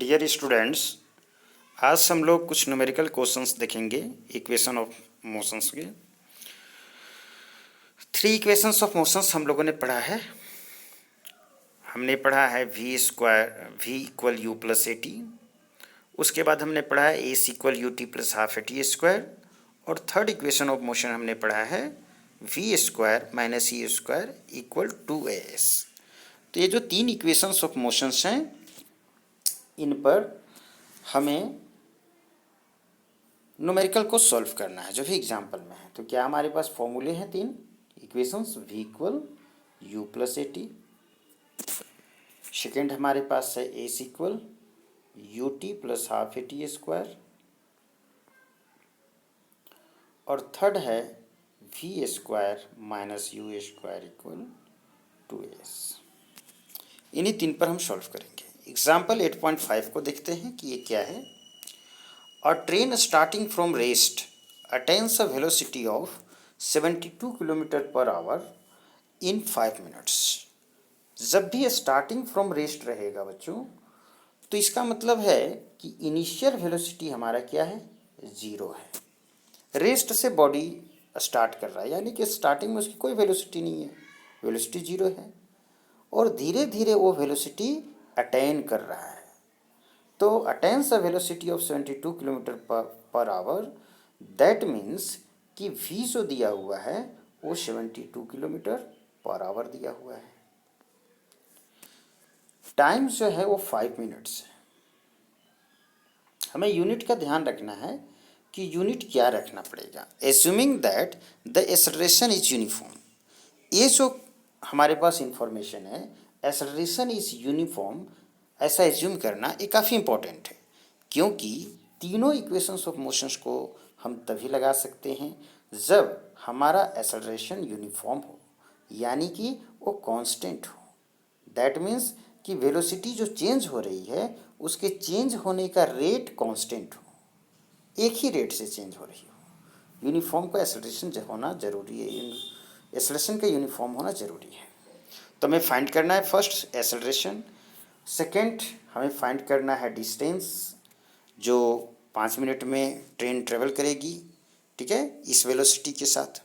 Dear students, आज हम लोग कुछ न्यूमेरिकल क्वेश्चंस देखेंगे इक्वेशन ऑफ मोशंस के। 3 इक्वेशंस ऑफ मोशंस हम लोगों ने पढ़ा है। हमने पढ़ा है v equal u plus a t. उसके बाद हमने पढ़ा है s equal u t plus half a t square. और थर्ड इक्वेशन ऑफ मोशन हमने पढ़ा है v square minus e square equal two a s. तो ये जो 3 इक्वेशंस ऑफ मोशंस हैं, इन पर हमें न्यूमेरिकल को सॉल्व करना है जो भी एग्जाम्पल में है। तो क्या हमारे पास फॉर्मूले हैं 3 equations, v equal u plus a t. Second हमारे पास है s equal u t plus half a t square. और थर्ड है v square minus u square equal to s. इन्हीं 3 पर हम सॉल्व करेंगे। एग्जाम्पल 8.5 को देखते हैं कि ये क्या है। A train starting from rest attains a velocity of 72 km/h in 5 minutes। जब भी स्टार्टिंग फ्रॉम रेस्ट रहेगा बच्चों, तो इसका मतलब है कि इनिशियल वेलोसिटी हमारा क्या है, 0 है। रेस्ट से बॉडी स्टार्ट कर रहा है, यानी कि स्टार्टिंग में उसकी कोई वेलोसिटी नहीं है, वेलोसिटी 0 है। और धीरे धीरे वो वेलोसिटी अटेन कर रहा है। तो attains a velocity of 72 km/h, that means कि v जो दिया हुआ है वो 72 km/h दिया हुआ है। टाइम जो है वो 5 मिनट्स है। हमें यूनिट का ध्यान रखना है कि यूनिट क्या रखना पड़ेगा। Assuming that the acceleration is uniform. ये जो हमारे पास इंफॉर्मेशन है, एक्सेलरेशन इज यूनिफॉर्म, ऐसा एज्यूम करना ये काफ़ी इंपॉर्टेंट है, क्योंकि तीनों इक्वेशंस ऑफ मोशंस को हम तभी लगा सकते हैं जब हमारा एक्सेलरेशन यूनिफॉर्म हो, यानी कि वो कांस्टेंट हो। दैट मीन्स कि वेलोसिटी जो चेंज हो रही है उसके चेंज होने का रेट कांस्टेंट हो, एक ही रेट से चेंज हो रही हो। यूनिफॉर्म का एक्सेलरेशन होना जरूरी है, एक्सेलरेशन का यूनिफॉर्म होना जरूरी है। तो हमें फाइंड करना है फर्स्ट एक्सेलरेशन, सेकेंड हमें फाइंड करना है डिस्टेंस जो 5 मिनट में ट्रेन ट्रेवल करेगी, ठीक है, इस वेलोसिटी के साथ।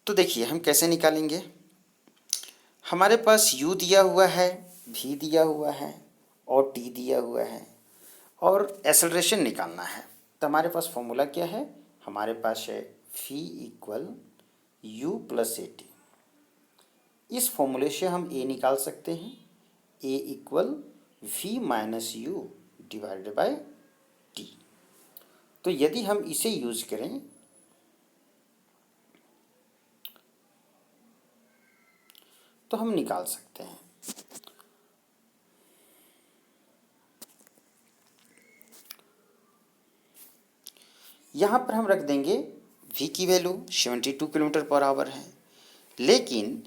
तो देखिए हम कैसे निकालेंगे। हमारे पास u दिया हुआ है, v दिया हुआ है और t दिया हुआ है, और एक्सेलरेशन निकालना है। तो हमारे पास फॉर्मूला क्या है, हमारे पास है v equal u plus a T. इस फॉर्मूले से हम a निकाल सकते हैं, a equal v minus you divided by T. तो यदि हम इसे यूज करें तो हम निकाल सकते हैं। यहाँ पर हम रख देंगे v की वैल्यू 72 km/h है, लेकिन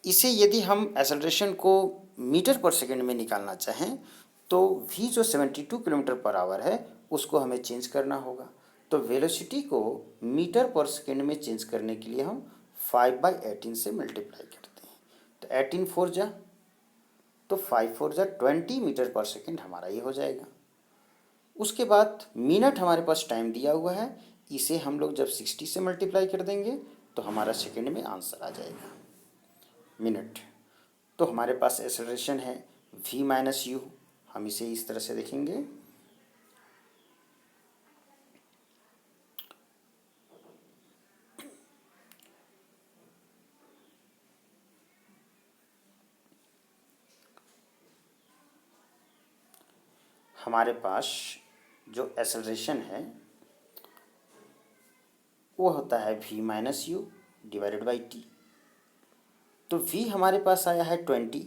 इसे यदि हम एक्सेलरेशन को मीटर पर सेकेंड में निकालना चाहें तो v जो 72 km/h है उसको हमें चेंज करना होगा। तो वेलोसिटी को मीटर पर सेकेंड में चेंज करने के लिए हम 5/18 से मल्टीप्लाई करते हैं। तो 18 4 जा तो 5 4 जा 20 मीटर पर सेकेंड हमारा ये हो जाएगा। उसके बाद मिनट हमारे पास टाइम दिया हुआ है, इसे हम लोग जब 60 से मल्टीप्लाई कर देंगे तो हमारा सेकेंड में आंसर आ जाएगा मिनट। तो हमारे पास एक्सेलरेशन है v माइनस यू, हम इसे इस तरह से देखेंगे, हमारे पास जो एक्सेलरेशन है वो होता है v minus you divided by T. तो v हमारे पास आया है 20,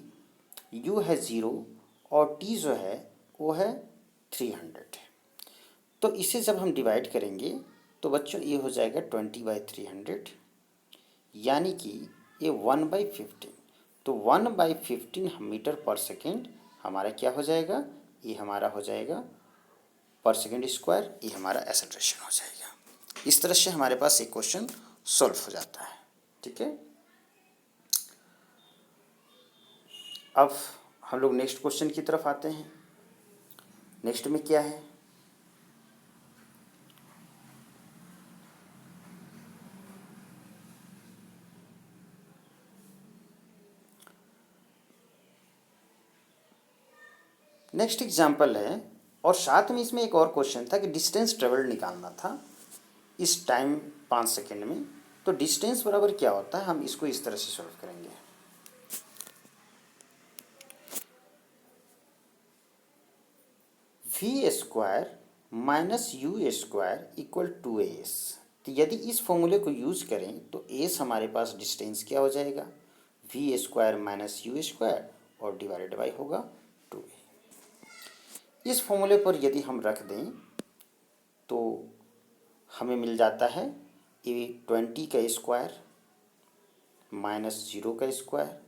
u है 0 और t जो है वो है 300। तो इसे जब हम डिवाइड करेंगे तो बच्चों ये हो जाएगा 20/300, यानी कि ये 1/15। तो 1/15 मीटर पर सेकेंड हमारा क्या हो जाएगा, ये हमारा हो जाएगा पर सेकेंड स्क्वायर, ये हमारा एक्सेलरेशन हो जाएगा। इस तरह से हमारे पास एक क्वेश्चन सॉल्व हो जाता है, ठीक है। अब हम लोग नेक्स्ट क्वेश्चन की तरफ आते हैं। नेक्स्ट में क्या है, नेक्स्ट एग्जाम्पल है, और साथ में इसमें एक और क्वेश्चन था कि डिस्टेंस ट्रेवल निकालना था इस टाइम 5 सेकेंड में। तो डिस्टेंस बराबर क्या होता है, हम इसको इस तरह से सॉल्व करेंगे। V square minus u square equal to s. तो यदि इस फॉर्मूले को यूज करें तो एस हमारे पास डिस्टेंस क्या हो जाएगा, v square minus u square और डिवाइडेड बाई होगा 2a। इस फॉर्मूले पर यदि हम रख दें तो हमें मिल जाता है ए 20 का स्क्वायर माइनस 0 का स्क्वायर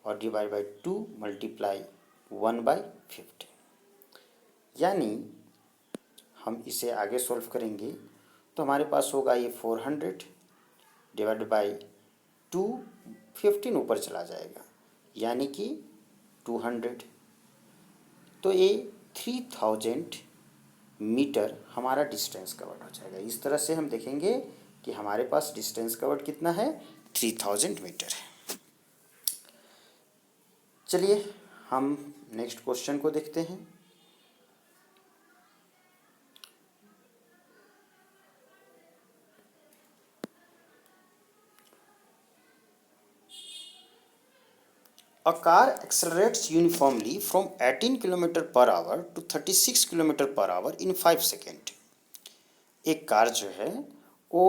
और डिवाइड बाई 2 मल्टीप्लाई 1/50। यानी हम इसे आगे सॉल्व करेंगे तो हमारे पास होगा ये 400 डिवाइड बाई 2, 15 ऊपर चला जाएगा यानी कि 200। तो ये 3000 मीटर हमारा डिस्टेंस कवर्ड हो जाएगा। इस तरह से हम देखेंगे कि हमारे पास डिस्टेंस कवर्ड कितना है, 3000 मीटर है। चलिए हम नेक्स्ट क्वेश्चन को देखते हैं। A car accelerates uniformly from 18 km per hour to 36 km per hour in 5 second. एक कार जो है वो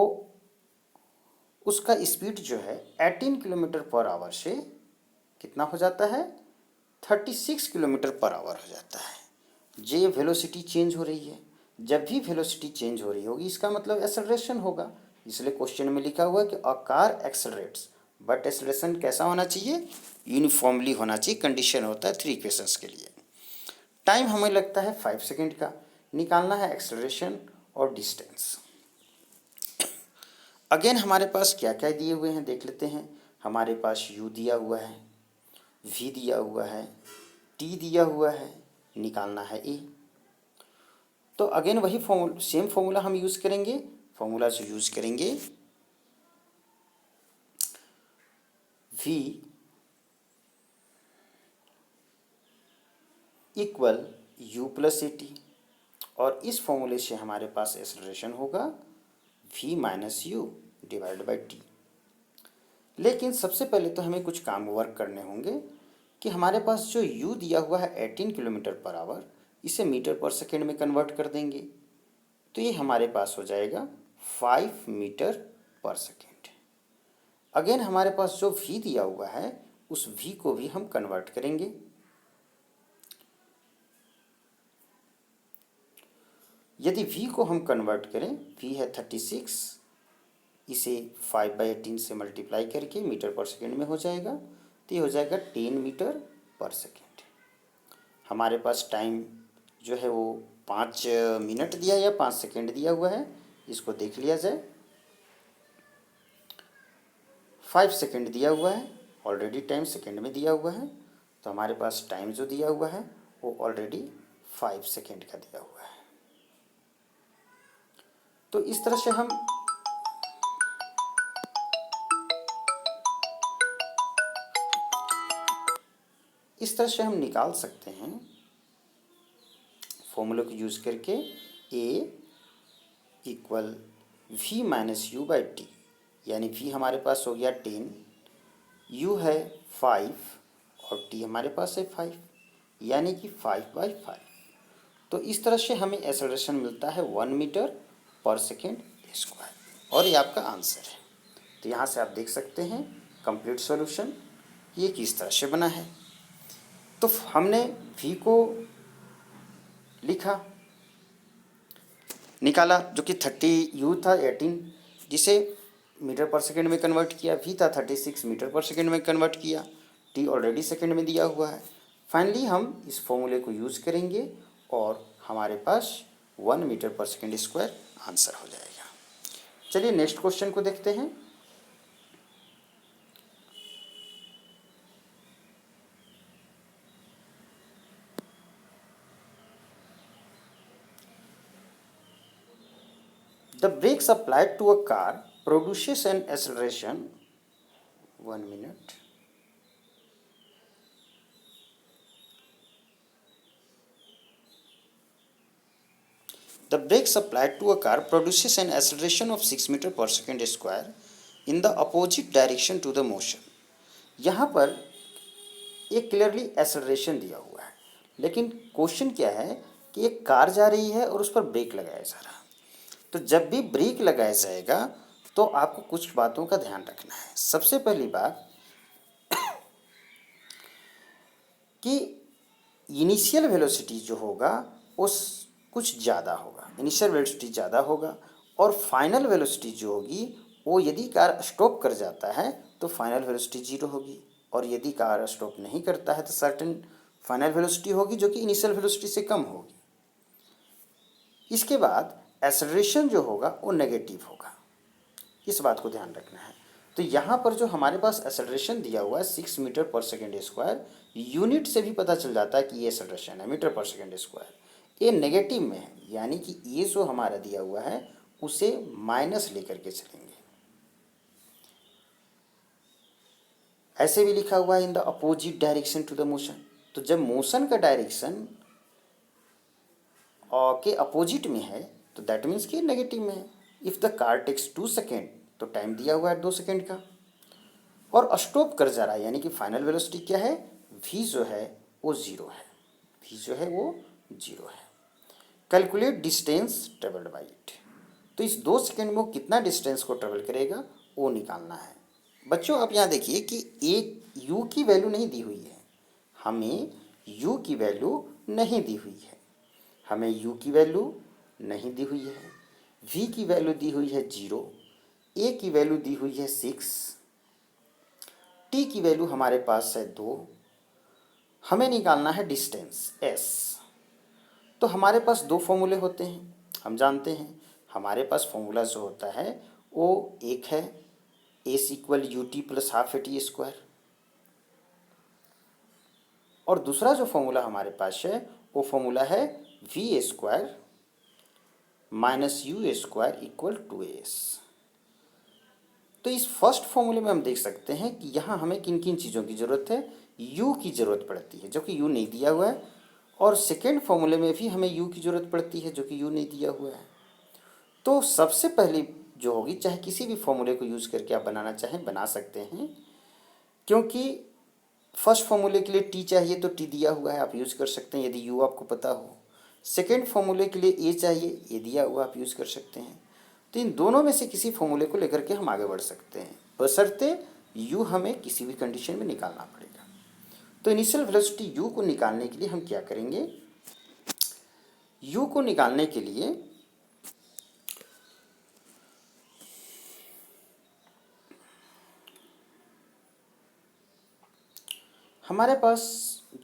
उसका स्पीड जो है 18 किलोमीटर पर आवर से कितना हो जाता है, 36 किलोमीटर पर आवर हो जाता है। जे वेलोसिटी चेंज हो रही है, जब भी वेलोसिटी चेंज हो रही होगी इसका मतलब एक्सेलरेशन होगा। इसलिए क्वेश्चन में लिखा हुआ है कि a car accelerates, but acceleration कैसा होना चाहिए, यूनिफॉर्मली होना चाहिए। कंडीशन होता है 3 इक्वेशंस के लिए। टाइम हमें लगता है 5 सेकेंड का, निकालना है एक्सेलरेशन और डिस्टेंस। अगेन हमारे पास क्या क्या दिए हुए हैं देख लेते हैं। हमारे पास u दिया हुआ है, v दिया हुआ है, t दिया हुआ है, निकालना है a। तो अगेन वही सेम फॉर्मूला हम यूज़ करेंगे। फॉर्मूला से यूज़ करेंगे v equal u plus a T, और इस फॉर्मूले से हमारे पास एक्सेलरेशन होगा v minus you divide by T. लेकिन सबसे पहले तो हमें कुछ काम वर्क करने होंगे कि हमारे पास जो u दिया हुआ है 18 किलोमीटर पर आवर, इसे मीटर पर सेकेंड में कन्वर्ट कर देंगे तो ये हमारे पास हो जाएगा 5 मीटर पर सेकेंड। अगेन हमारे पास जो v दिया हुआ है उस v को भी हम कन्वर्ट करेंगे। यदि v को हम कन्वर्ट करें, v है 36, इसे 5/18 से मल्टीप्लाई करके मीटर पर सेकेंड में हो जाएगा तो ये हो जाएगा 10 मीटर पर सेकेंड। हमारे पास टाइम जो है वो 5 मिनट दिया या 5 सेकेंड दिया हुआ है, इसको देख लिया जाए। 5 सेकेंड दिया हुआ है, ऑलरेडी टाइम सेकेंड में दिया हुआ है, तो हमारे पास टाइम जो दिया हुआ है वो ऑलरेडी 5 सेकेंड का दिया हुआ है। तो इस तरह से हम निकाल सकते हैं फॉर्मूले को यूज करके a equal v minus you by T, यानी v हमारे पास हो गया 10, u है 5 और t हमारे पास है 5, यानी कि 5/5। तो इस तरह से हमें एक्सेलरेशन मिलता है 1 मीटर पर सेकेंड स्क्वायर, और ये आपका आंसर है। तो यहाँ से आप देख सकते हैं कंप्लीट सॉल्यूशन ये किस तरह से बना है। तो हमने v को लिखा, निकाला जो कि 30 u था 18, जिसे मीटर पर सेकेंड में कन्वर्ट किया, v था 36 मीटर पर सेकेंड में कन्वर्ट किया, t ऑलरेडी सेकेंड में दिया हुआ है। फाइनली हम इस फॉर्मूले को यूज़ करेंगे और हमारे पास 1 metre per second square answer हो जाएगा। चलिए नेक्स्ट क्वेश्चन को देखते हैं। The brakes applied to a car produces an acceleration, 1 minute. The brakes applied to a car produces an acceleration of 6 meter per second square in the opposite direction to the motion. यहाँ पर एक clearly acceleration दिया हुआ है, लेकिन question क्या है कि एक कार जा रही है और उस पर ब्रेक लगाया जा रहा है। तो जब भी ब्रेक लगाया जाएगा तो आपको कुछ बातों का ध्यान रखना है। सबसे पहली बात कि इनिशियल वेलोसिटी जो होगा उस कुछ ज़्यादा होगा, इनिशियल वेलोसिटी ज़्यादा होगा, और फाइनल वेलोसिटी जो होगी वो यदि कार स्टॉप कर जाता है तो फाइनल वेलोसिटी 0 होगी, और यदि कार स्टॉप नहीं करता है तो सर्टेन फाइनल वेलोसिटी होगी जो कि इनिशियल वेलोसिटी से कम होगी। इसके बाद एक्सेलरेशन जो होगा वो नेगेटिव होगा, इस बात को ध्यान रखना है। तो यहाँ पर जो हमारे पास एक्सेलरेशन दिया हुआ है 6 metre per second square, unit से भी पता चल जाता है कि ये एक्सेलरेशन है मीटर पर सेकेंड स्क्वायर, ये नेगेटिव में है, यानी कि ये जो हमारा दिया हुआ है उसे माइनस लेकर के चलेंगे। ऐसे भी लिखा हुआ है in the opposite direction to the motion, तो जब मोशन का डायरेक्शन के अपोजिट में है तो दैट मीन्स कि नेगेटिव में है। If the car takes 2 second, तो टाइम दिया हुआ है 2 सेकेंड का, और स्टॉप कर जा रहा है, यानी कि फाइनल वेलोसिटी क्या है, v जो है वो 0 है, v जो है वो 0 है। Calculate distance travelled by it, तो इस 2 सेकेंड में वो कितना डिस्टेंस को ट्रेवल करेगा वो निकालना है। बच्चों आप यहाँ देखिए कि एक u की वैल्यू नहीं दी हुई है, हमें u की वैल्यू नहीं दी हुई है, हमें u की वैल्यू नहीं दी हुई है, v की वैल्यू दी हुई है 0, a की वैल्यू दी हुई है 6, t की वैल्यू हमारे पास है 2, हमें निकालना है डिस्टेंस s। तो हमारे पास दो फॉर्मूले होते हैं, हम जानते हैं हमारे पास फॉर्मूला जो होता है वो एक है s equal u t plus half a t square, और दूसरा जो फॉर्मूला हमारे पास है वो फॉर्मूला है v square minus u square equal to s. तो इस फर्स्ट फॉर्मूले में हम देख सकते हैं कि यहाँ हमें किन किन चीज़ों की ज़रूरत है, u की ज़रूरत पड़ती है जो कि u नहीं दिया हुआ है, और सेकेंड फॉर्मूले में भी हमें u की ज़रूरत पड़ती है जो कि u नहीं दिया हुआ है। तो सबसे पहली जो होगी, चाहे किसी भी फॉर्मूले को यूज़ करके आप बनाना चाहें बना सकते हैं, क्योंकि फर्स्ट फॉर्मूले के लिए t चाहिए तो t दिया हुआ है, आप यूज़ कर सकते हैं यदि u आपको पता हो। सेकेंड फॉर्मूले के लिए a चाहिए, ये दिया हुआ आप यूज़ कर सकते हैं। तो इन दोनों में से किसी फॉर्मूले को लेकर के हम आगे बढ़ सकते हैं, बशर्ते u हमें किसी भी कंडीशन में निकालना पड़ेगा। तो इनिशियल वेलोसिटी u को निकालने के लिए हम क्या करेंगे, u को निकालने के लिए हमारे पास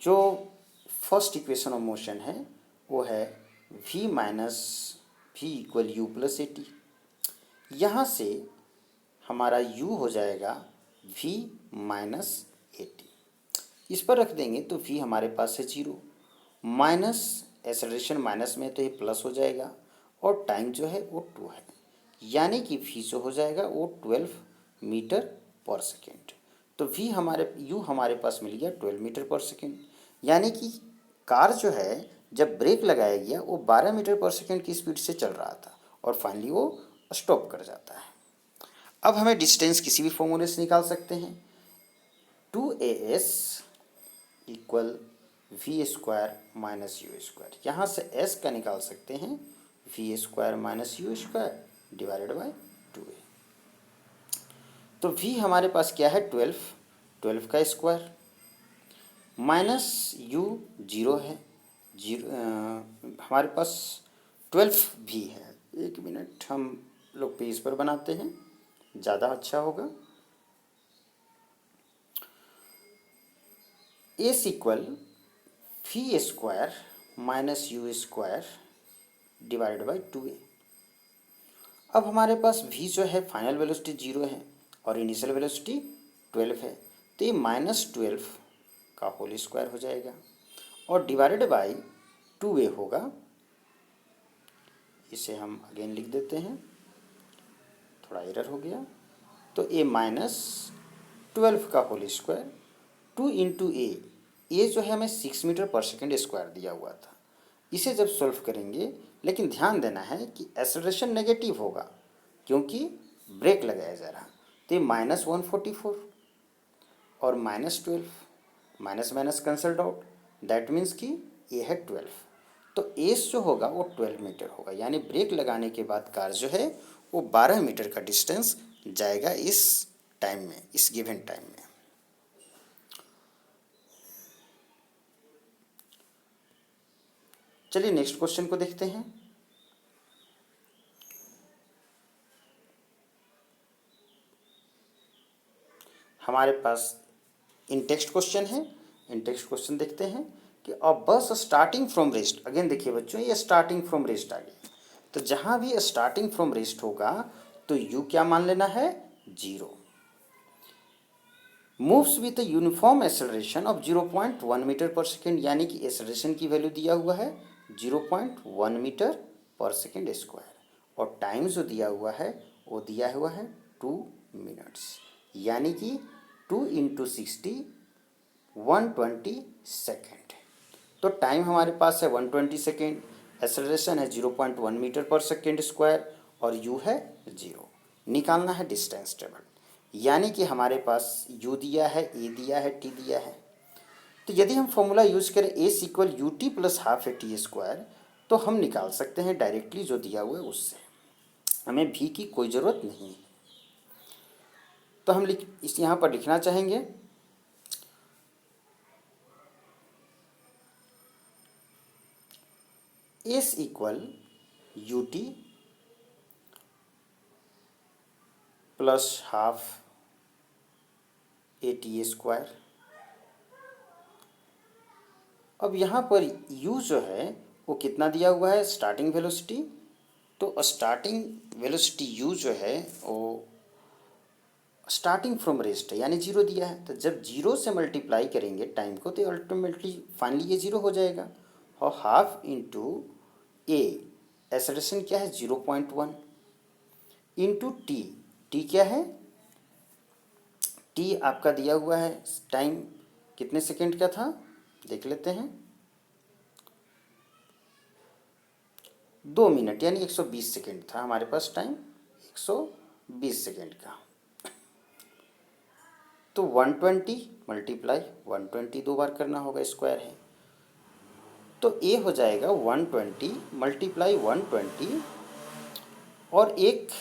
जो फर्स्ट इक्वेशन ऑफ मोशन है वो है v minus v equal u plus a t. यहाँ से हमारा u हो जाएगा v माइनस ए टी, इस पर रख देंगे तो v हमारे पास है 0, माइनस एक्सेलरेशन माइनस में तो ये प्लस हो जाएगा, और टाइम जो है वो 2 है, यानी कि v जो हो जाएगा वो 12 मीटर पर सेकेंड। तो v हमारे u हमारे पास मिल गया 12 मीटर पर सेकेंड, यानी कि कार जो है जब ब्रेक लगाया गया वो 12 मीटर पर सेकेंड की स्पीड से चल रहा था और फाइनली वो स्टॉप कर जाता है। अब हमें डिस्टेंस किसी भी फॉर्मूले से निकाल सकते हैं, 2as equal v square minus u square, यहाँ से s का निकाल सकते हैं v square minus u square divided by 2a। तो v हमारे पास क्या है 12 का स्क्वायर, माइनस u 0 है, 0 हमारे पास 12 भी है। एक मिनट हम लोग पेज पर बनाते हैं, ज़्यादा अच्छा होगा। S equal v square minus u square divided by 2a। अब हमारे पास v जो है फाइनल वेलोसिटी 0 है और इनिशियल वेलोसिटी 12 है, तो ये -12 का होल स्क्वायर हो जाएगा और डिवाइडेड बाई 2a होगा। इसे हम अगेन लिख देते हैं, थोड़ा एरर हो गया, तो a -12 का होल स्क्वायर 2 इंटू ए जो है हमें 6 मीटर पर सेकेंड स्क्वायर दिया हुआ था। इसे जब सॉल्व करेंगे, लेकिन ध्यान देना है कि एक्सेलरेशन नेगेटिव होगा क्योंकि ब्रेक लगाया जा रहा, तो ये -144 और -12, minus minus cancelled out, that means कि ये है 12, तो एस जो होगा वो 12 मीटर होगा, यानी ब्रेक लगाने के बाद कार जो है वो 12 मीटर का डिस्टेंस जाएगा इस टाइम में, इस गिवन टाइम में। चलिए नेक्स्ट क्वेश्चन को देखते हैं। हमारे पास इन टेक्स्ट क्वेश्चन है, इन टेक्स्ट क्वेश्चन देखते हैं कि अ बस स्टार्टिंग फ्रॉम रेस्ट, अगेन देखिए बच्चों ये स्टार्टिंग फ्रॉम रेस्ट आ गया, तो जहाँ भी स्टार्टिंग फ्रॉम रेस्ट होगा तो यू क्या मान लेना है 0, moves with uniform acceleration of 0.1 metre per second, यानी कि एक्सेलरेशन की वैल्यू दिया हुआ है 0.1 मीटर पर सेकेंड स्क्वायर, और टाइम जो दिया हुआ है वो दिया हुआ है 2 मिनट्स, यानी कि 2 इंटू 60 120 सेकेंड। तो टाइम हमारे पास है 120 सेकेंड, एक्सेलरेशन है 0.1 मीटर पर सेकेंड स्क्वायर और यू है 0। निकालना है डिस्टेंस टेबल, यानी कि हमारे पास यू दिया है, ए दिया है, टी दिया है, तो यदि हम फॉर्मूला यूज करें S equal u t plus half a t square, तो हम निकाल सकते हैं डायरेक्टली जो दिया हुआ है उससे, हमें भी की कोई ज़रूरत नहीं है। तो हम इस यहाँ पर लिखना चाहेंगे S equal u t plus half a t square. अब यहाँ पर u जो है वो कितना दिया हुआ है, स्टार्टिंग वेलोसिटी, तो स्टार्टिंग वेलोसिटी u जो है वो स्टार्टिंग फ्रॉम रेस्ट है, यानी 0 दिया है, तो जब 0 से मल्टीप्लाई करेंगे टाइम को तो अल्टीमेटली फाइनली ये 0 हो जाएगा, और हाफ इंटू ए एक्सेलरेशन क्या है 0.1 इंटू टी, टी क्या है, टी आपका दिया हुआ है टाइम कितने सेकेंड का था देख लेते हैं, 2 मिनट, यानी 120 सेकेंड था हमारे पास टाइम, 120 सेकेंड का, तो 120 मल्टीप्लाई 120 दो बार करना होगा, स्क्वायर है, तो ए हो जाएगा 120 मल्टीप्लाई 120 और एक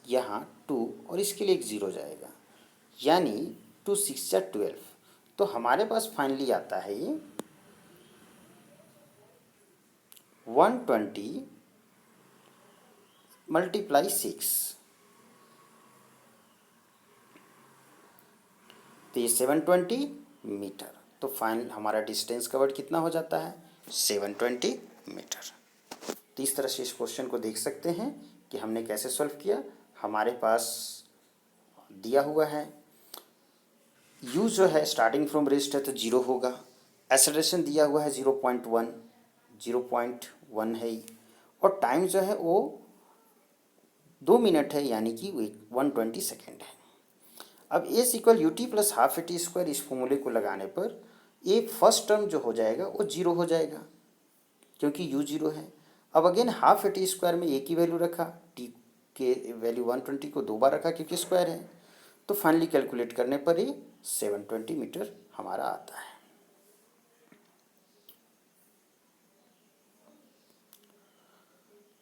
यहाँ 2 और इसके लिए एक 0 जाएगा, यानी 2 6 या 12, तो हमारे पास फाइनली आता है ये 120 मल्टीप्लाई 6, तो ये 720 मीटर, तो फाइनल हमारा डिस्टेंस कवर्ड कितना हो जाता है 720 मीटर। तो इस तरह से इस क्वेश्चन को देख सकते हैं कि हमने कैसे सॉल्व किया। हमारे पास दिया हुआ है u जो है स्टार्टिंग फ्रॉम रेस्ट है तो 0 होगा, एक्सेलरेशन दिया हुआ है 0.1 है, और टाइम जो है वो 2 मिनट है, यानी कि 120 सेकेंड है। अब S equal u t plus half a t square, इस फॉर्मूले को लगाने पर ए फर्स्ट टर्म जो हो जाएगा वो 0 हो जाएगा क्योंकि u 0 है। अब again half a t square में ए की वैल्यू रखा, टी के वैल्यू 120 को 2 बार रखा क्योंकि स्क्वायर है, तो फाइनली कैलकुलेट करने पर ये 720 मीटर हमारा आता है।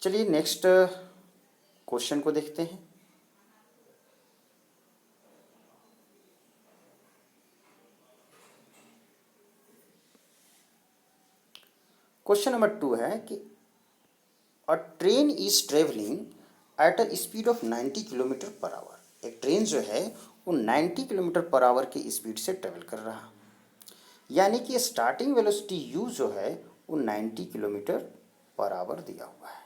चलिए नेक्स्ट क्वेश्चन को देखते हैं। क्वेश्चन नंबर 2 है कि अ train is travelling at a speed of 90 kilometre per hour, एक ट्रेन जो है वो 90 किलोमीटर पर आवर की स्पीड से ट्रेवल कर रहा, यानी कि स्टार्टिंग वेलोसिटी u जो है वो 90 किलोमीटर पर आवर दिया हुआ है।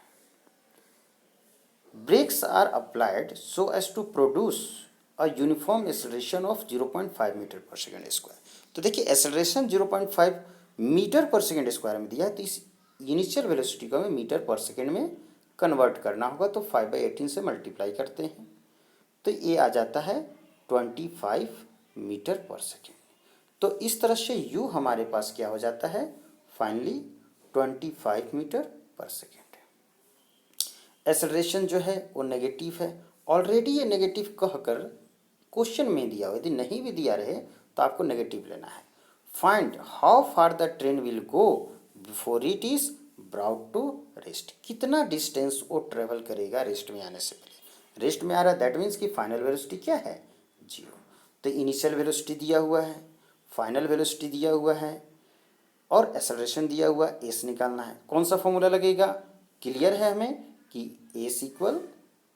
Brakes are applied so as to produce a uniform acceleration of 0.5 metre per second square, तो देखिए acceleration 0.5 metre per second square में दिया है, तो इस इनिशियल वेलोसिटी को हमें मीटर पर सेकेंड में कन्वर्ट करना होगा, तो 5/18 से मल्टीप्लाई करते हैं, तो ये आ जाता है 25 मीटर पर सेकेंड। तो इस तरह से u हमारे पास क्या हो जाता है, finally 25 metre per second. Acceleration जो है वो नेगेटिव है, ऑलरेडी ये नेगेटिव कहकर क्वेश्चन में दिया हो, यदि नहीं भी दिया रहे तो आपको नेगेटिव लेना है। Find how far the train will go before it is brought to rest, कितना डिस्टेंस वो ट्रेवल करेगा रेस्ट में आने से पहले। रेस्ट में आ रहा है दैट मीन्स कि फाइनल वेलोसिटी क्या है, 0। तो इनिशियल वेलोसिटी दिया हुआ है, फाइनल वेलोसिटी दिया हुआ है और एक्सेलरेशन दिया हुआ है, एस निकालना है। कौन सा फॉर्मूला लगेगा, क्लियर है हमें कि s equal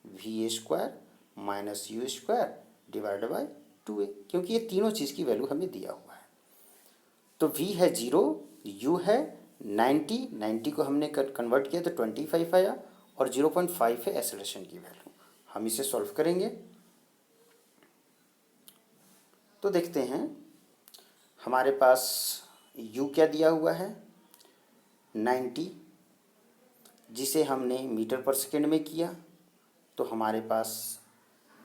v square minus u square divide by 2a, क्योंकि ये तीनों चीज़ की वैल्यू हमें दिया हुआ है। तो v है 0, u है 90, 90 को हमने कन्वर्ट किया तो 25 आया और 0.5 है एक्सेलरेशन की वैल्यू। हम इसे सॉल्व करेंगे तो देखते हैं हमारे पास u क्या दिया हुआ है 90, जिसे हमने मीटर पर सेकेंड में किया तो हमारे पास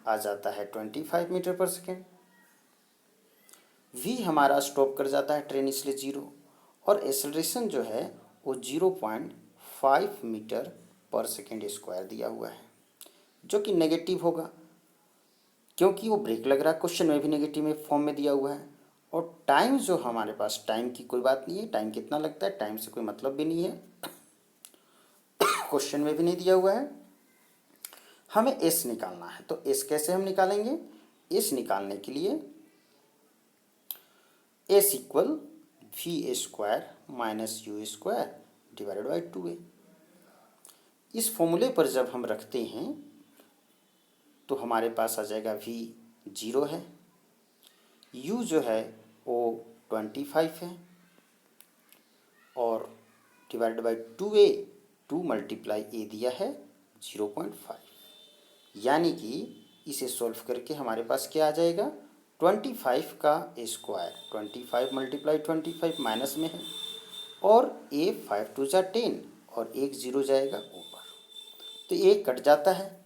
आ जाता है 25 मीटर पर सेकेंड। v हमारा स्टॉप कर जाता है ट्रेन इसलिए 0, और एक्सेलरेशन जो है वो 0.5 मीटर पर सेकेंड स्क्वायर दिया हुआ है, जो कि नेगेटिव होगा क्योंकि वो ब्रेक लग रहा है, क्वेश्चन में भी नेगेटिव में फॉर्म में दिया हुआ है। और टाइम जो हमारे पास, टाइम की कोई बात नहीं है, टाइम कितना लगता है टाइम से कोई मतलब भी नहीं है, क्वेश्चन में भी नहीं दिया हुआ है। हमें एस निकालना है, तो एस कैसे हम निकालेंगे, एस निकालने के लिए s equal v square minus u square divided by 2a। इस फॉर्मूले पर जब हम रखते हैं तो हमारे पास आ जाएगा v 0 है, u जो है वो 25 है और divided by 2a, 2 multiply a दिया है 0.5, यानी कि इसे सॉल्व करके हमारे पास क्या आ जाएगा 25 का स्क्वायर, 25 मल्टीप्लाई 25 माइनस में है और a 5 2 जा 10 और एक 0 जाएगा ऊपर, तो ये कट जाता है,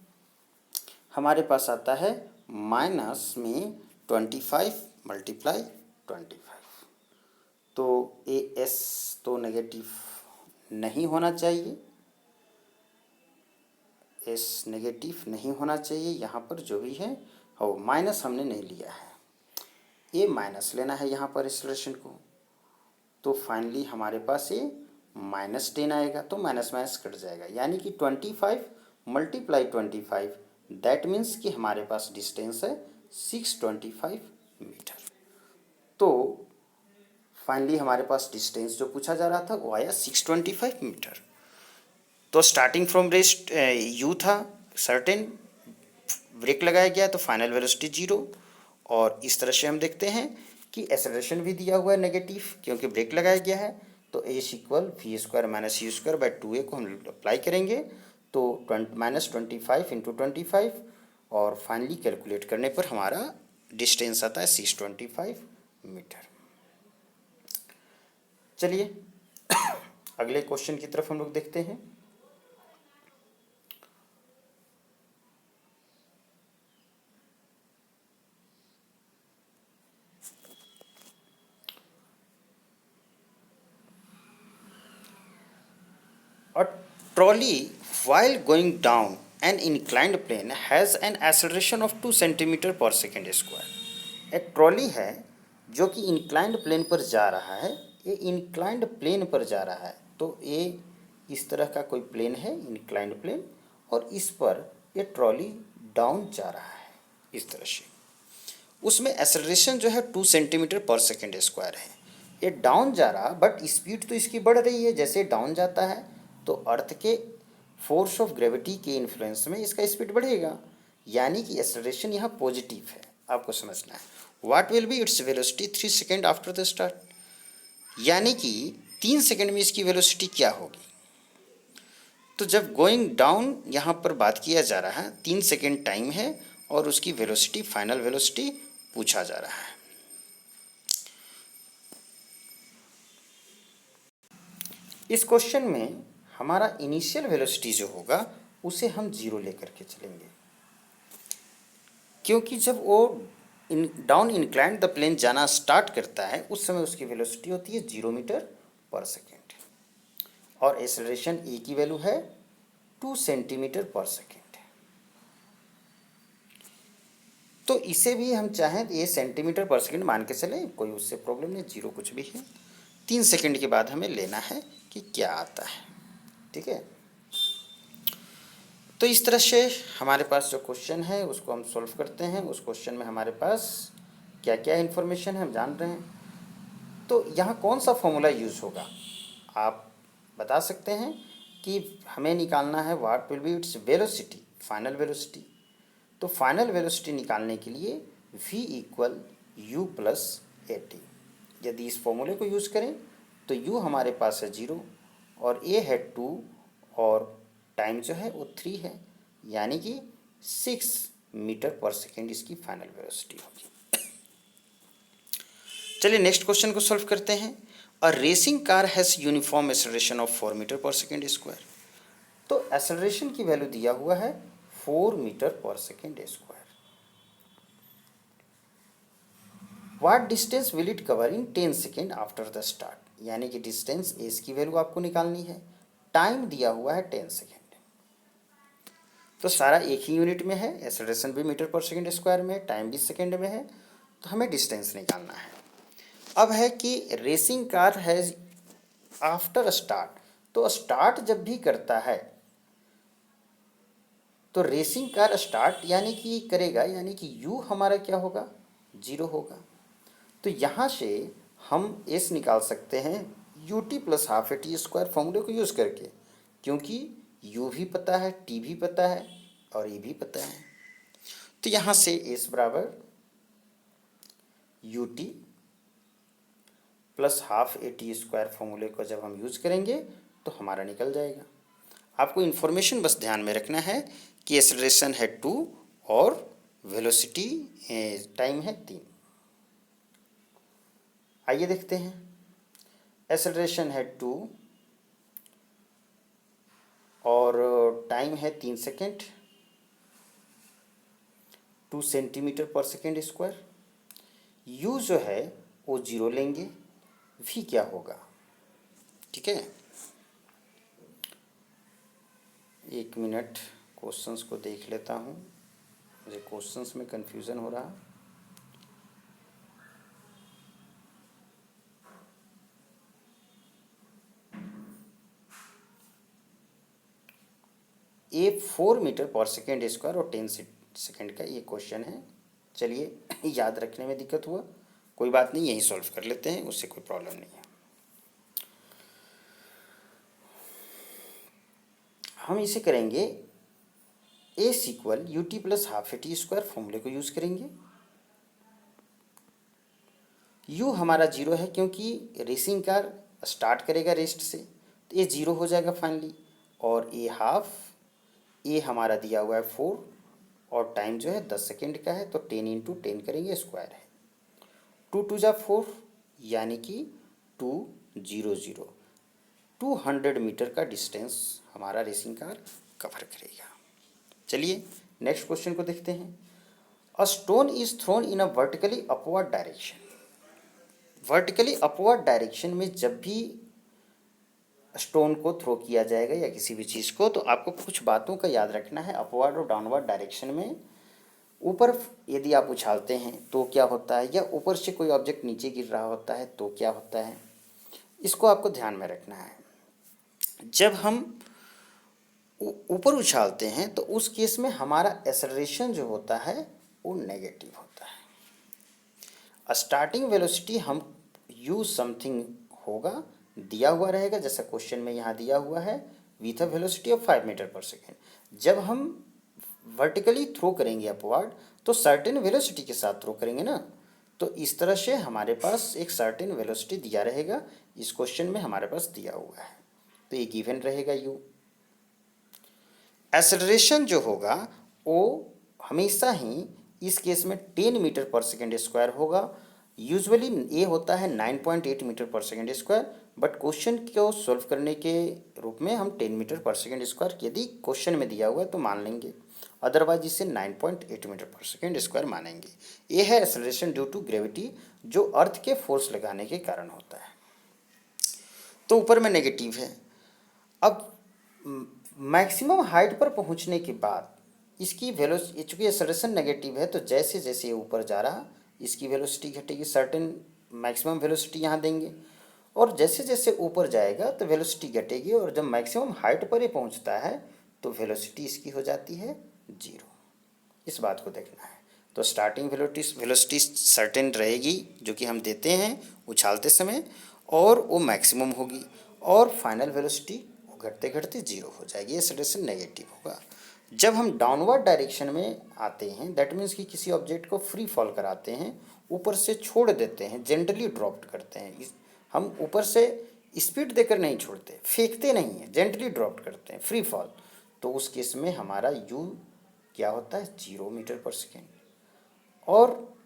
हमारे पास आता है माइनस में 25 मल्टीप्लाई 25। तो ए एस तो नेगेटिव नहीं होना चाहिए, एस नेगेटिव नहीं होना चाहिए, यहाँ पर जो भी है हो माइनस हमने नहीं लिया है, ए माइनस लेना है यहाँ पर एक्सेलरेशन को। तो फाइनली हमारे पास ये -10 आएगा, तो माइनस माइनस कट जाएगा, यानी कि 25 मल्टीप्लाई 25 दैट मीन्स कि हमारे पास डिस्टेंस है 625 मीटर। तो फाइनली हमारे पास डिस्टेंस जो पूछा जा रहा था वो आया 625 मीटर। तो स्टार्टिंग फ्रॉम रेस्ट यू था सर्टेन, ब्रेक लगाया गया तो फाइनल वेलोसिटी 0, और इस तरह से हम देखते हैं कि एक्सेलरेशन भी दिया हुआ है नेगेटिव क्योंकि ब्रेक लगाया गया है। तो s equal v square minus u square by 2a को हम अप्लाई करेंगे तो -25 इंटू 25 और फाइनली कैलकुलेट करने पर हमारा डिस्टेंस आता है 625 मीटर। चलिए अगले क्वेश्चन की तरफ हम लोग देखते हैं। A trolley while going down an inclined plane has an acceleration of 2 centimeter per second square। एक ट्रॉली है जो कि इंक्लाइंड प्लेन पर जा रहा है, ये इंक्लाइंड प्लेन पर जा रहा है, तो ये इस तरह का कोई प्लेन है इंक्लाइंड प्लेन और इस पर ये ट्रॉली डाउन जा रहा है इस तरह से। उसमें एक्सेलरेशन जो है 2 सेंटीमीटर पर सेकेंड स्क्वायर है, ये डाउन जा रहा बट स्पीड तो इसकी बढ़ रही है, जैसे डाउन जाता है तो अर्थ के फोर्स ऑफ ग्रेविटी के इन्फ्लुएंस में इसका स्पीड बढ़ेगा, यानी कि एक्सेलरेशन यहाँ पॉजिटिव है, आपको समझना है। What will be its velocity 3 second after the start, यानी कि 3 सेकेंड में इसकी वेलोसिटी क्या होगी। तो जब गोइंग डाउन यहाँ पर बात किया जा रहा है 3 सेकेंड टाइम है और उसकी वेलोसिटी फाइनल वेलोसिटी पूछा जा रहा है। इस क्वेश्चन में हमारा इनिशियल वेलोसिटी जो होगा उसे हम 0 लेकर के चलेंगे। क्योंकि जब वो डाउन इंक्लाइंड द प्लेन जाना स्टार्ट करता है उस समय उसकी वेलोसिटी होती है 0 मीटर पर सेकेंड और एक्सेलरेशन ए की वैल्यू है 2 सेंटीमीटर पर सेकेंड। तो इसे भी हम चाहें तो ये सेंटीमीटर पर सेकेंड मान के चलें, कोई उससे प्रॉब्लम नहीं, जीरो कुछ भी है। 3 सेकेंड के बाद हमें लेना है कि क्या आता है, ठीक है। तो इस तरह से हमारे पास जो क्वेश्चन है उसको हम सॉल्व करते हैं। उस क्वेश्चन में हमारे पास क्या क्या इन्फॉर्मेशन है हम जान रहे हैं। तो यहाँ कौन सा फॉर्मूला यूज़ होगा आप बता सकते हैं कि हमें निकालना है what will be its velocity, final velocity. तो फाइनल वेलोसिटी निकालने के लिए v equal u plus a T. यदि इस फॉर्मूले को यूज़ करें तो u हमारे पास है 0 और a है 2 और टाइम जो है वो 3 है, यानी कि 6 मीटर पर सेकेंड इसकी फाइनल वेलोसिटी होगी। चलिए नेक्स्ट क्वेश्चन को सॉल्व करते हैं। A racing car has uniform acceleration of 4 metre per second square. तो एक्सेलरेशन की वैल्यू दिया हुआ है 4 metre per second square. What distance will it cover in 10 second after the start, यानी कि डिस्टेंस एस की वैल्यू आपको निकालनी है। टाइम दिया हुआ है 10 सेकेंड। तो सारा एक ही यूनिट में है, एक्सेलरेशन भी मीटर पर सेकेंड स्क्वायर में है, टाइम भी सेकेंड में है, तो हमें डिस्टेंस निकालना है। अब है कि racing car has after start, तो स्टार्ट जब भी करता है तो रेसिंग कार स्टार्ट यानी कि करेगा, यानी कि यू हमारा क्या होगा 0 होगा। तो यहाँ से हम एस निकाल सकते हैं you t plus half a t square फॉर्मूले को यूज़ करके, क्योंकि यू भी पता है, टी भी पता है और ए भी पता है। तो यहाँ से एस बराबर you t plus half a t square फॉर्मूले को जब हम यूज़ करेंगे तो हमारा निकल जाएगा। आपको इन्फॉर्मेशन बस ध्यान में रखना है कि एक्सेलरेशन है 2 और वेलोसिटी टाइम है 3। आइए देखते हैं। एक्सेलरेशन है 2 और टाइम है 3 सेकेंड, 2 सेंटीमीटर पर सेकेंड स्क्वायर। यू जो है वो 0 लेंगे, वी क्या होगा, ठीक है। 1 मिनट क्वेश्चंस को देख लेता हूँ, मुझे क्वेश्चंस में कंफ्यूजन हो रहा। ये 4 मीटर पर सेकेंड स्क्वायर और 10 सेकेंड का ये क्वेश्चन है। चलिए याद रखने में दिक्कत हुआ, कोई बात नहीं, यही सॉल्व कर लेते हैं, उससे कोई प्रॉब्लम नहीं है। हम इसे करेंगे S equal u t plus half a t square फॉर्मूले को यूज़ करेंगे। यू हमारा 0 है क्योंकि रेसिंग कार स्टार्ट करेगा रेस्ट से, तो ये 0 हो जाएगा फाइनली। और ए हाफ, ए हमारा दिया हुआ है 4 और टाइम जो है 10 सेकेंड का है, तो 10 इंटू 10 करेंगे, स्क्वायर है। 2 2 जा 4 यानी कि 200, 200 मीटर का डिस्टेंस हमारा रेसिंग कार कवर करेगा। चलिए नेक्स्ट क्वेश्चन को देखते हैं। अ stone is thrown in a vertically upward direction. Vertically upward direction में जब भी स्टोन को थ्रो किया जाएगा या किसी भी चीज़ को, तो आपको कुछ बातों का याद रखना है। अपवर्ड और डाउनवर्ड डायरेक्शन में ऊपर यदि आप उछालते हैं तो क्या होता है, या ऊपर से कोई ऑब्जेक्ट नीचे गिर रहा होता है तो क्या होता है, इसको आपको ध्यान में रखना है। जब हम ऊपर उछालते हैं तो उस केस में हमारा एक्सेलरेशन जो होता है वो नेगेटिव होता है। स्टार्टिंग वेलोसिटी हम यू समथिंग होगा, दिया हुआ रहेगा, जैसा क्वेश्चन में यहाँ दिया हुआ है with a velocity of 5 metre per second. जब हम वर्टिकली थ्रो करेंगे अपवर्ड तो सर्टेन वेलोसिटी के साथ थ्रो करेंगे ना, तो इस तरह से हमारे पास एक सर्टेन वेलोसिटी दिया रहेगा। इस क्वेश्चन में हमारे पास दिया हुआ है, तो ये गिवन रहेगा यू। एक्सेलरेशन जो होगा वो हमेशा ही इस केस में 10 मीटर पर सेकेंड स्क्वायर होगा। यूजुअली ये होता है 9.8 metre per second square, but question को सॉल्व करने के रूप में हम 10 मीटर पर सेकेंड स्क्वायर यदि क्वेश्चन में दिया हुआ है तो मान लेंगे। अदरवाइज इसे 9.8 मीटर पर सेकेंड स्क्वायर मानेंगे। ये है एक्सेलरेशन ड्यू टू ग्रेविटी, जो अर्थ के फोर्स लगाने के कारण होता है। तो ऊपर में नेगेटिव है। अब मैक्सिमम हाइट पर पहुंचने के बाद इसकी वेलोसिटी, चूंकि एक्सेलरेशन नेगेटिव है तो जैसे जैसे ये ऊपर जा रहा इसकी वेलोसिटी घटेगी। सर्टेन मैक्सिमम वेलोसिटी यहाँ देंगे और जैसे जैसे ऊपर जाएगा तो वेलोसिटी घटेगी, और जब मैक्सिमम हाइट पर ये पहुंचता है तो वेलोसिटी इसकी हो जाती है 0। इस बात को देखना है। तो स्टार्टिंग वेलोसिटी सर्टेन रहेगी जो कि हम देते हैं उछालते समय, और वो मैक्सिमम होगी, और फाइनल वेलोसिटी घटते घटते 0 हो जाएगी। एक्सेलरेशन नेगेटिव होगा। जब हम डाउनवर्ड डायरेक्शन में आते हैं, दैट मीन्स कि किसी ऑब्जेक्ट को फ्री फॉल कराते हैं, ऊपर से छोड़ देते हैं, जेंटली ड्रॉप करते हैं। हम ऊपर से स्पीड देकर नहीं छोड़ते, फेंकते नहीं हैं, जेंटली ड्रॉप करते हैं, फ्री फॉल। तो उस केस में हमारा यू क्या होता है, 0 मीटर पर सेकेंड। और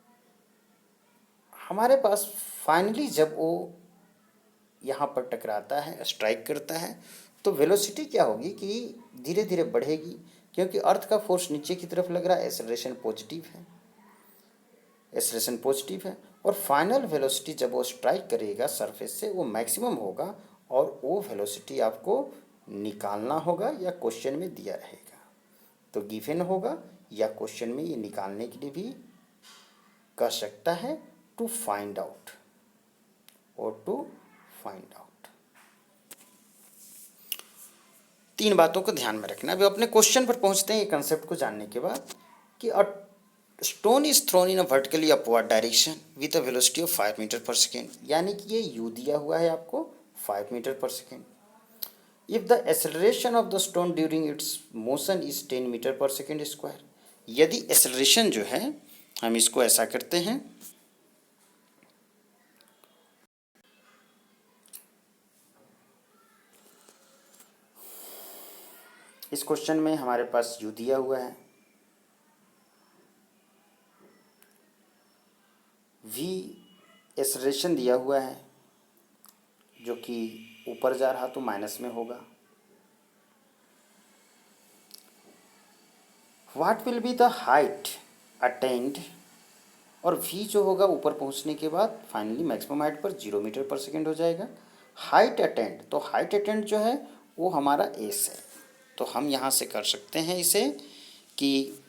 हमारे पास फाइनली जब वो यहाँ पर टकराता है, स्ट्राइक करता है, तो वेलोसिटी क्या होगी कि धीरे धीरे बढ़ेगी, क्योंकि अर्थ का फोर्स नीचे की तरफ लग रहा है, एक्सेलरेशन पॉजिटिव है, एक्सेलरेशन पॉजिटिव है। और फाइनल वेलोसिटी जब वो स्ट्राइक करेगा सरफेस से, वो मैक्सिमम होगा, और वो वेलोसिटी आपको निकालना होगा या क्वेश्चन में दिया रहेगा। तो गिवन होगा या क्वेश्चन में ये निकालने के लिए भी कह सकता है, टू फाइंड आउट और टू फाइंड आउट। 3 बातों को ध्यान में रखना। अभी अपने क्वेश्चन पर पहुंचते हैं ये कंसेप्ट को जानने के बाद, कि a stone is thrown in a vertically upward direction with a velocity of 5 metre per second, यानी कि ये यू दिया हुआ है आपको 5 metre per second. If the acceleration of the stone during its motion is 10 metre per second square, यदि acceleration जो है, हम इसको ऐसा करते हैं, इस क्वेश्चन में हमारे पास यू दिया हुआ है, वी एक्सेलरेशन दिया हुआ है जो कि ऊपर जा रहा तो माइनस में होगा। What will be the height attend, और वी जो होगा ऊपर पहुंचने के बाद फाइनली मैक्सिमम हाइट पर 0 मीटर पर सेकेंड हो जाएगा। हाइट अटेंड, तो हाइट अटेंड जो है वो हमारा एस है। तो हम यहाँ से कर सकते हैं इसे कि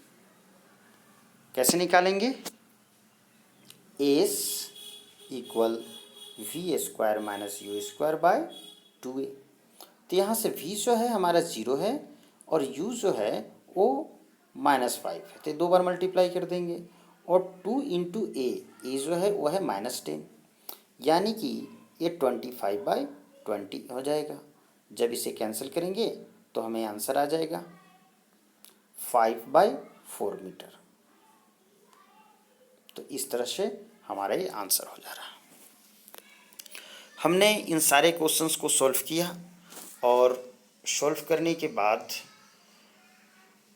कैसे निकालेंगे, s equal v square minus u square by 2a। तो यहाँ से v जो है हमारा 0 है, और u जो है वो -5 है, तो 2 बार मल्टीप्लाई कर देंगे, और 2 इंटू ए जो है वो है -10, यानी कि ये 25/20 हो जाएगा। जब इसे कैंसिल करेंगे तो हमें आंसर आ जाएगा 5/4 मीटर। तो इस तरह से हमारा ये आंसर हो जा रहा है। हमने इन सारे क्वेश्चंस को सॉल्व किया, और सॉल्व करने के बाद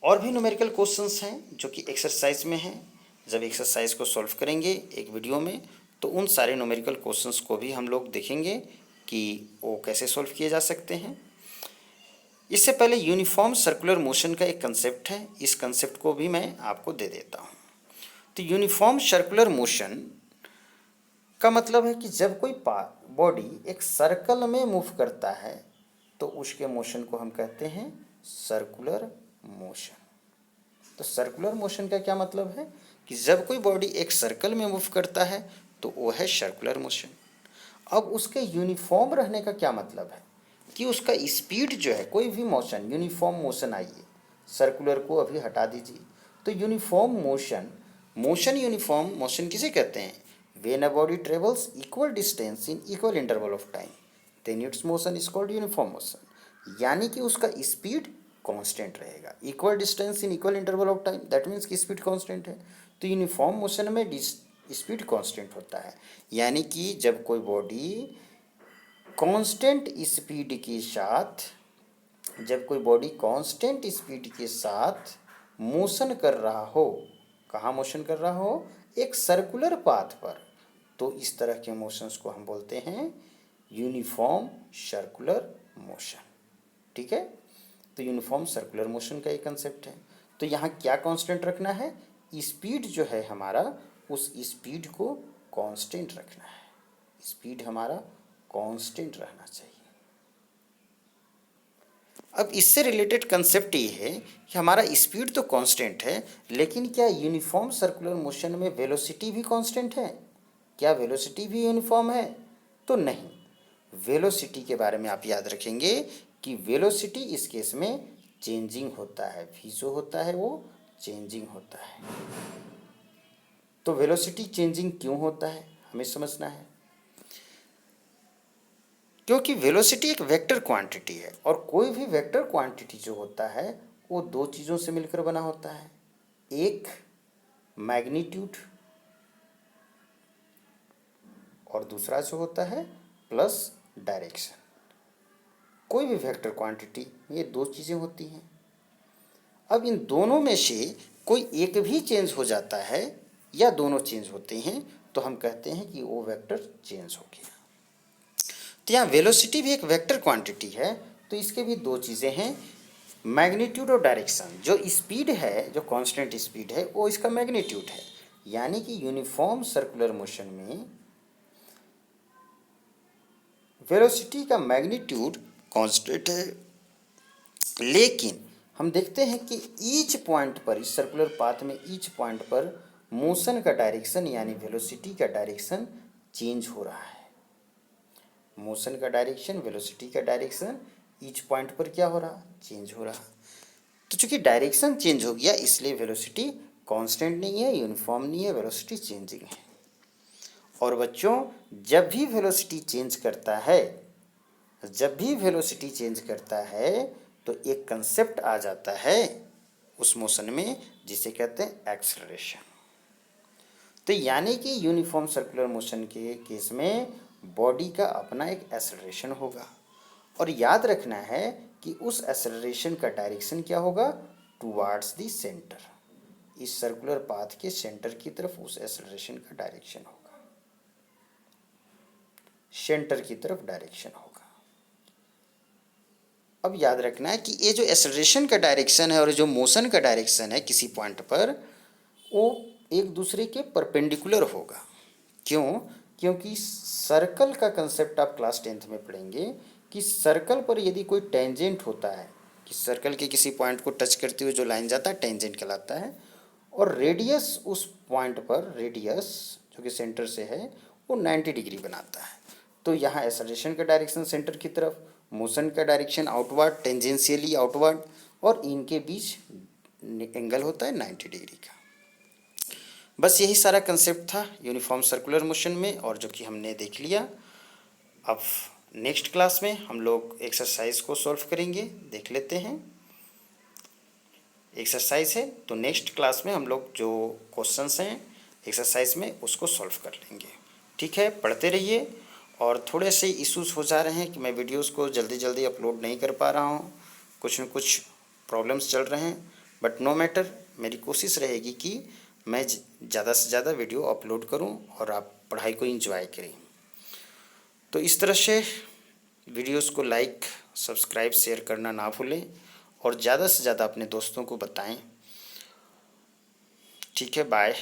और भी न्यूमेरिकल क्वेश्चंस हैं जो कि एक्सरसाइज में हैं। जब एक्सरसाइज को सॉल्व करेंगे एक वीडियो में, तो उन सारे न्यूमेरिकल क्वेश्चंस को भी हम लोग देखेंगे कि वो कैसे सॉल्व किए जा सकते हैं। इससे पहले यूनिफॉर्म सर्कुलर मोशन का एक कंसेप्ट है, इस कंसेप्ट को भी मैं आपको दे देता हूँ। तो यूनिफॉर्म सर्कुलर मोशन का मतलब है कि जब कोई बॉडी एक सर्कल में मूव करता है तो उसके मोशन को हम कहते हैं सर्कुलर मोशन। तो सर्कुलर मोशन का क्या मतलब है कि जब कोई बॉडी एक सर्कल में मूव करता है तो वो है सर्कुलर मोशन। अब उसके यूनिफॉर्म रहने का क्या मतलब है कि उसका स्पीड जो है, कोई भी मोशन यूनिफॉर्म मोशन, आइए सर्कुलर को अभी हटा दीजिए, तो uniform motion, motion uniform motion किसे कहते हैं, when a body travels equal distance in equal interval of time then its motion is called uniform motion. यानी कि उसका स्पीड कांस्टेंट रहेगा, equal distance in equal interval of time, that means कि speed constant है। तो uniform motion में speed constant होता है, यानी कि जब कोई बॉडी कांस्टेंट स्पीड के साथ, जब कोई बॉडी कांस्टेंट स्पीड के साथ मोशन कर रहा हो, कहाँ मोशन कर रहा हो, एक सर्कुलर पाथ पर, तो इस तरह के मोशंस को हम बोलते हैं यूनिफॉर्म सर्कुलर मोशन। ठीक है, तो यूनिफॉर्म सर्कुलर मोशन का एक कंसेप्ट है। तो यहाँ क्या कांस्टेंट रखना है, स्पीड जो है हमारा, उस स्पीड को कांस्टेंट रखना है, स्पीड हमारा कांस्टेंट रहना चाहिए। अब इससे रिलेटेड कंसेप्ट ये है कि हमारा स्पीड तो कांस्टेंट है, लेकिन क्या यूनिफॉर्म सर्कुलर मोशन में वेलोसिटी भी कांस्टेंट है? क्या वेलोसिटी भी यूनिफॉर्म है? तो नहीं। वेलोसिटी के बारे में आप याद रखेंगे कि वेलोसिटी इस केस में चेंजिंग होता है, v जो होता है वो चेंजिंग होता है। तो वेलोसिटी चेंजिंग क्यों होता है हमें समझना है, क्योंकि वेलोसिटी एक वेक्टर क्वांटिटी है और कोई भी वेक्टर क्वांटिटी जो होता है वो दो चीज़ों से मिलकर बना होता है, एक मैग्नीट्यूड और दूसरा जो होता है प्लस डायरेक्शन। कोई भी वेक्टर क्वांटिटी ये दो चीज़ें होती हैं। अब इन दोनों में से कोई एक भी चेंज हो जाता है या दोनों चेंज होते हैं तो हम कहते हैं कि वो वेक्टर चेंज हो गया। तो यहाँ वेलोसिटी भी एक वेक्टर क्वांटिटी है, तो इसके भी दो चीज़ें हैं, मैग्नीट्यूड और डायरेक्शन। जो स्पीड है, जो कांस्टेंट स्पीड है, वो इसका मैग्नीट्यूड है, यानी कि यूनिफॉर्म सर्कुलर मोशन में वेलोसिटी का मैग्नीट्यूड कांस्टेंट है। लेकिन हम देखते हैं कि ईच पॉइंट पर, इस सर्कुलर पाथ में ईच पॉइंट पर मोशन का डायरेक्शन यानी वेलोसिटी का डायरेक्शन चेंज हो रहा है। मोशन का डायरेक्शन, वेलोसिटी का डायरेक्शन ईच पॉइंट पर क्या हो रहा, चेंज हो रहा। तो चूंकि डायरेक्शन चेंज हो गया इसलिए वेलोसिटी कांस्टेंट नहीं है, यूनिफॉर्म नहीं है, वेलोसिटी चेंजिंग है। और बच्चों जब भी वेलोसिटी चेंज करता है, जब भी वेलोसिटी चेंज करता है तो एक कंसेप्ट आ जाता है उस मोशन में जिसे कहते हैं एक्सेलरेशन। तो यानी कि यूनिफॉर्म सर्कुलर मोशन के केस में बॉडी का अपना एक एक्सेलरेशन होगा और याद रखना है कि उस एक्सेलरेशन का डायरेक्शन क्या होगा, टुवार्ड्स द सेंटर। इस सर्कुलर पाथ के सेंटर की तरफ उस एक्सेलरेशन का डायरेक्शन होगा, सेंटर की तरफ डायरेक्शन होगा। अब याद रखना है कि ये जो एक्सेलरेशन का डायरेक्शन है और जो मोशन का डायरेक्शन है किसी पॉइंट पर, वो एक दूसरे के परपेंडिकुलर होगा। क्यों? क्योंकि सर्कल का कंसेप्ट आप क्लास 10th में पढ़ेंगे कि सर्कल पर यदि कोई टेंजेंट होता है, कि सर्कल के किसी पॉइंट को टच करते हुए जो लाइन जाता है टेंजेंट कहलाता है, और रेडियस उस पॉइंट पर, रेडियस जो कि सेंटर से है वो 90 डिग्री बनाता है। तो यहाँ एक्सेलरेशन का डायरेक्शन सेंटर की तरफ, मोशन का डायरेक्शन आउटवर्ड, टेंजेंशियली आउटवर्ड, और इनके बीच एंगल होता है 90 डिग्री का। बस यही सारा कंसेप्ट था यूनिफॉर्म सर्कुलर मोशन में और जो कि हमने देख लिया। अब नेक्स्ट क्लास में हम लोग एक्सरसाइज को सॉल्व करेंगे, देख लेते हैं। एक्सरसाइज है तो नेक्स्ट क्लास में हम लोग जो क्वेश्चंस हैं एक्सरसाइज में उसको सॉल्व कर लेंगे। ठीक है, पढ़ते रहिए। और थोड़े से इश्यूज़ हो जा रहे हैं कि मैं वीडियोस को जल्दी जल्दी अपलोड नहीं कर पा रहा हूँ, कुछ न कुछ प्रॉब्लम्स चल रहे हैं, बट नो मैटर, मेरी कोशिश रहेगी कि मैं ज़्यादा से ज़्यादा वीडियो अपलोड करूं और आप पढ़ाई को एंजॉय करें। तो इस तरह से वीडियोस को लाइक, सब्सक्राइब, शेयर करना ना भूलें और ज़्यादा से ज़्यादा अपने दोस्तों को बताएं। ठीक है, बाय।